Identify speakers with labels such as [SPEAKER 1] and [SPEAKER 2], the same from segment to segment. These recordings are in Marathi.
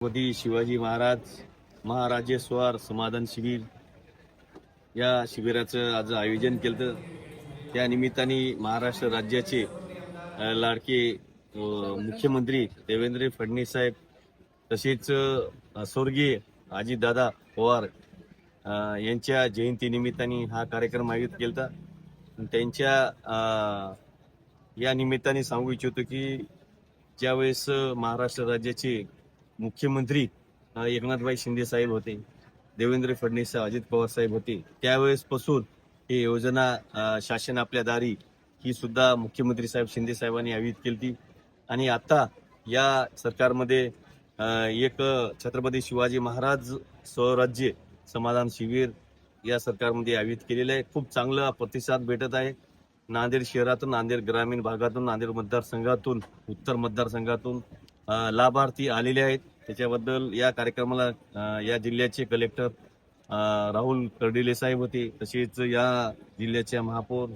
[SPEAKER 1] छत्रपती शिवाजी महाराज महाराजेश्वर समाधान शिबिर या शिबिराचं आज आयोजन केलं. त्या निमित्ताने महाराष्ट्र राज्याचे लाडके मुख्यमंत्री देवेंद्र फडणवीस साहेब तसेच स्वर्गीय अजितदादा पवार यांच्या जयंतीनिमित्ताने हा कार्यक्रम आयोजित केला. त्यांच्या या निमित्ताने सांगू इच्छितो की ज्यावेळेस महाराष्ट्र राज्याचे मुख्यमंत्री एकनाथभाई शिंदे साहेब होते, देवेंद्र फडणवीस अजित पवार साहेब होते, त्यावेळेसपासून ही योजना शासन आपल्या दारी ही सुद्धा मुख्यमंत्री साहेब शिंदे साहेबांनी आयोजित केली. आणि आता या सरकारमध्ये एक छत्रपती शिवाजी महाराज स्वराज्य समाधान शिबिर या सरकारमध्ये आयोजित केलेलं आहे. खूप चांगला प्रतिसाद भेटत आहे. नांदेड शहरातून, नांदेड ग्रामीण भागातून, नांदेड मतदारसंघातून, उत्तर मतदारसंघातून लाभार्थी आलेले आहेत. त्याच्याबद्दल या कार्यक्रमाला या जिल्ह्याचे कलेक्टर राहुल कर्डिले साहेब होते, तसेच या जिल्ह्याच्या महापौर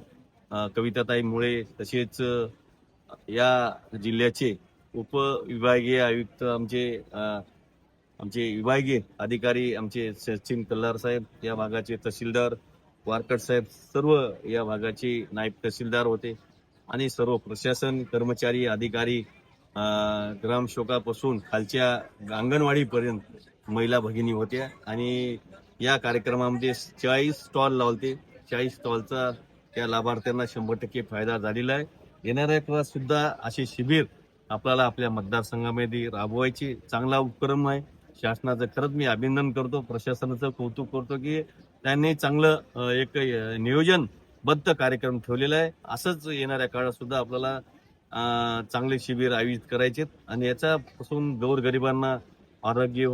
[SPEAKER 1] कविताताई मुळे, तसेच या जिल्ह्याचे उपविभागीय आयुक्त आमचे विभागीय अधिकारी आमचे सचिन कल्लार साहेब, या भागाचे तहसीलदार वारकड साहेब, सर्व या भागाचे नायब तहसीलदार होते आणि सर्व प्रशासन कर्मचारी अधिकारी ग्रामसेवकापासून खालच्या अंगणवाडीपर्यंत महिला भगिनी होत्या. आणि या कार्यक्रमामध्ये 40 स्टॉल लावले. 40 स्टॉलचा त्या लाभार्थ्यांना 100% फायदा झालेला आहे. येणाऱ्या काळात सुद्धा असे शिबिर आपल्याला आपल्या मतदारसंघामध्ये राबवायचे चांगला उपक्रम आहे. शासनाचं खरंच मी अभिनंदन करतो, प्रशासनाचं कौतुक करतो की त्यांनी चांगलं एक नियोजनबद्ध कार्यक्रम ठेवलेला आहे. असंच येणाऱ्या काळात सुद्धा आपल्याला चांगले शिबिर आयोजित करायचे आणि याच्यापासून गोरगरिबांना आरोग्य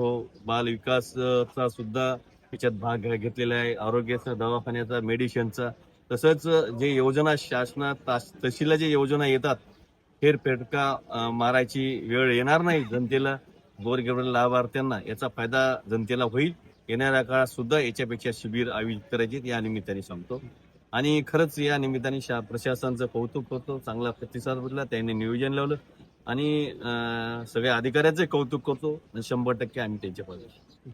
[SPEAKER 1] बाल विकासचा सुद्धा याच्यात भाग घेतलेला आहे. आरोग्याचा, दवाखान्याचा, मेडिसिनचा, तसंच जे योजना शासनात तहसीलला जे योजना येतात फेरफटका मारायची वेळ येणार नाही जनतेला, गोरगरिबांना, लाभार्थ्यांना याचा फायदा जनतेला होईल. येणाऱ्या काळात सुद्धा याच्यापेक्षा शिबिर आयोजित करायचे या निमित्ताने सांगतो. आणि खरंच या निमित्ताने प्रशासनाचं कौतुक करतो. चांगला प्रतिसाद भेटला, त्यांनी नियोजन लावलं आणि सगळ्या अधिकाऱ्याचं कौतुक करतो. 100% आम्ही त्यांच्या बाजूने.